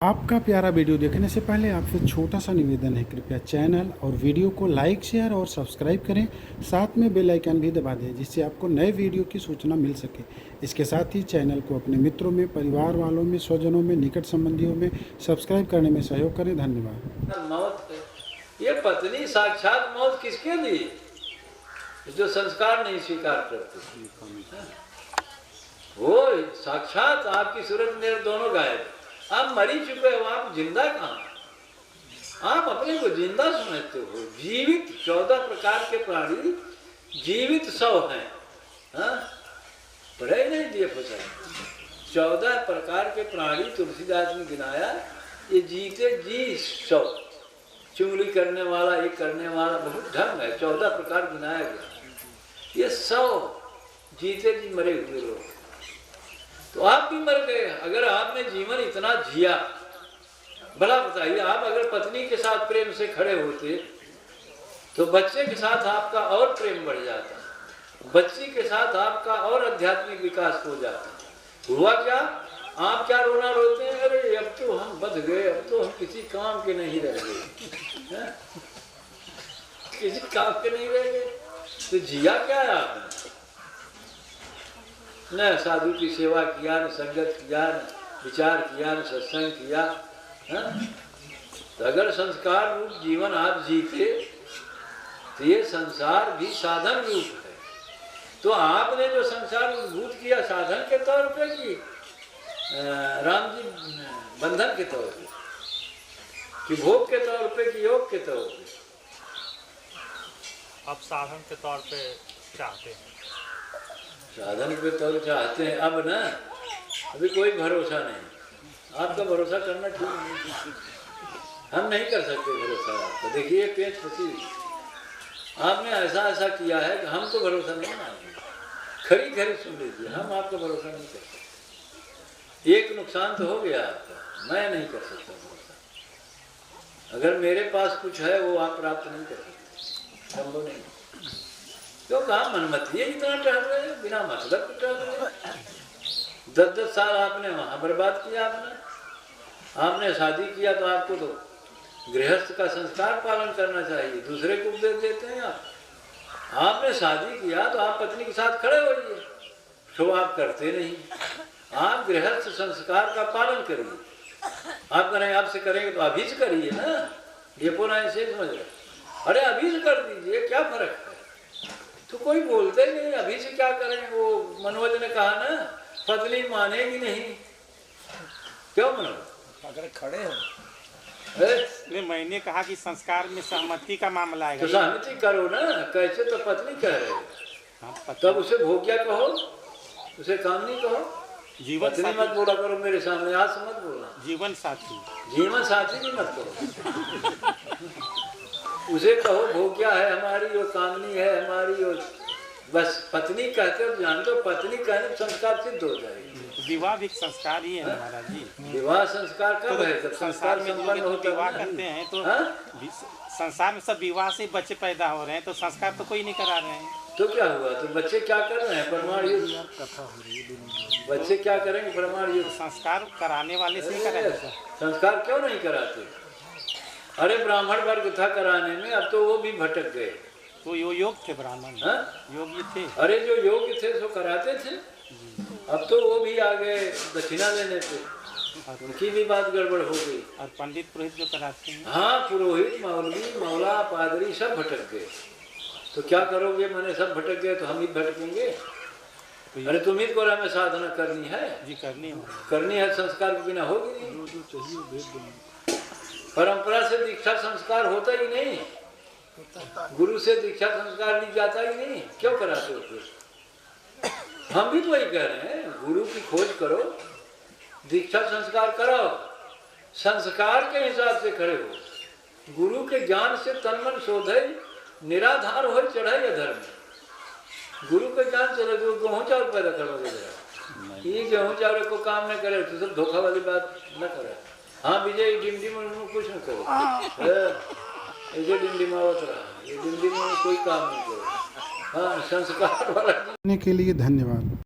आपका प्यारा वीडियो देखने से पहले आपसे छोटा सा निवेदन है, कृपया चैनल और वीडियो को लाइक शेयर और सब्सक्राइब करें। साथ में बेल आइकन भी दबा दें जिससे आपको नए वीडियो की सूचना मिल सके। इसके साथ ही चैनल को अपने मित्रों में, परिवार वालों में, स्वजनों में, निकट संबंधियों में सब्सक्राइब करने में सहयोग करें। धन्यवाद। मौत, ये पत्नी साक्षात मौत किसके लिए? जो संस्कार नहीं स्वीकार करते, वो साक्षात आपकी सूरत में दोनों गायब। आप मरी चुके हो, आप जिंदा कहाँ? आप अपने को जिंदा समझते हो। जीवित 14 प्रकार के प्राणी जीवित 100 हैं। पढ़े नहीं दिए फसा 14 प्रकार के प्राणी तुलसीदास ने गिनाया, ये जीते जी 100। चुंगली करने वाला, ये करने वाला, बहुत ढंग है। 14 प्रकार गिनाया गया। ये 100 जीते जी मरे हुए लोग। तो आप भी मर गए। अगर आपने जीवन इतना जिया, भला बताइए, आप अगर पत्नी के साथ प्रेम से खड़े होते तो बच्चे के साथ आपका और प्रेम बढ़ जाता, बच्ची के साथ आपका और आध्यात्मिक विकास हो जाता। हुआ क्या? आप क्या रोना रोते हैं? अरे अब तो हम बच गए, अब तो हम किसी काम के नहीं रह गए। किसी काम के नहीं रह गए तो जिया क्या है आपने? न साधु की सेवा किया, न संगत किया, न विचार किया, न सत्संग किया। तो अगर संस्कार रूप जीवन आप जीते तो ये संसार भी साधन रूप है। तो आपने जो संसार उद्भूत किया साधन के तौर पे कि राम जी बंधन के तौर पे, कि भोग के तौर पे, कि योग के तौर पे? अब साधन के तौर पे चाहते हैं। साधन के तौर चाहते हैं। अब ना, अभी कोई भरोसा नहीं। आपका भरोसा करना ठीक नहीं, हम नहीं कर सकते भरोसा आपका। देखिए पेच फंसी, आपने ऐसा ऐसा किया है कि हम तो भरोसा नहीं मानेंगे। खरी खरी सुन लीजिए, हम आपका भरोसा नहीं कर सकते। एक नुकसान तो हो गया आपका, मैं नहीं कर सकता भरोसा। अगर मेरे पास कुछ है वो आप प्राप्त नहीं कर सकते, संभव नहीं। क्यों कहा मनमती है, इतना टहल रहे हैं, बिना मतलब के टहल रहे हैं। 10-10 साल आपने वहां बर्बाद किया। आपने शादी किया तो आपको तो गृहस्थ का संस्कार पालन करना चाहिए, दूसरे को उपदेश देते हैं आप। आपने शादी किया तो आप पत्नी के साथ खड़े होइए, तो आप करते नहीं। आप गृहस्थ संस्कार का पालन करिए। आप करें, आपसे करेंगे तो अभी से करिए ना, ये पूरा ऐसे समझ रहे। अरे अभी से कर दीजिए, क्या फर्क है? तो कोई बोलते नहीं, अभी से क्या करें? वो मनोज ने कहा ना, पत्नी मानेगी नहीं। क्यों मनोज? अगर खड़े हैं, मैंने कहा कि संस्कार में सहमति का मामला है। तो सहमति करो ना। कैसे? तो पत्नी कह रहे हो, तब उसे भोग्या कहो, उसे कामनी कहो। जीवन पत्नी मत बोला करो मेरे सामने, आज से मत बोलना। जीवन साथी, जीवन साथी भी मत करो। उसे कहो भोग्या है हमारी, वो कामनी है हमारी, और बस पत्नी कहते हो, जान दो पत्नी कहने संस्कार सिद्ध हो जाएगी। विवाह भी संस्कार ही है महाराज जी। विवाह संस्कार कब है? जब संस्कार में संपन्न जो होता विवाह है। करते हैं तो संसार में सब विवाह से बच्चे पैदा हो रहे हैं, तो संस्कार तो कोई नहीं करा रहे हैं। तो क्या हुआ? तो बच्चे क्या कर रहे हैं? परमाणु युद्ध। बच्चे क्या करेंगे? परमाणु युद्ध। संस्कार कराने वाले से ही कराएंगे। संस्कार क्यों नहीं कराते? अरे ब्राह्मण वर्ग था कराने में, अब तो वो भी भटक गए। तो योग थे ब्राह्मण, योगी थे। अरे जो योग्य थे सो कराते थे, अब तो वो भी आ गए दक्षिणा लेने पे, उनकी भी बात गड़बड़ हो गई। और पंडित पुरोहित जो कराते हैं, हाँ, पुरोहित, मौलवी, मौला, पादरी सब भटक गए। तो क्या करोगे? मैंने सब भटक गए तो हम ही भटकेंगे? अरे तुम्ही को हमें साधना करनी है जी, करनी है। संस्कार के बिना होगी नहीं। परंपरा से दीक्षा संस्कार होता ही नहीं, गुरु से दीक्षा संस्कार ली जाता ही नहीं। क्यों कराते हो फिर? हम भी तो वही कह रहे हैं, गुरु की खोज करो, दीक्षा संस्कार कराओ, संस्कार के हिसाब से खड़े हो। गुरु के ज्ञान से तन मन शोधे, निराधार हो चढ़ाई अधर्म। गुरु के ज्ञान से गेहूँ चावल पैदा करोगे, ये गेहूँ चावल को काम न करे तो सब धोखा वाली बात न करे। हाँ विजय डिमडिम कुछ न करो, ऐसे डिमडिमावत रहा, ये डिमडिम में कोई काम नहीं करो। हाँ, संस्कार वाला के लिए धन्यवाद।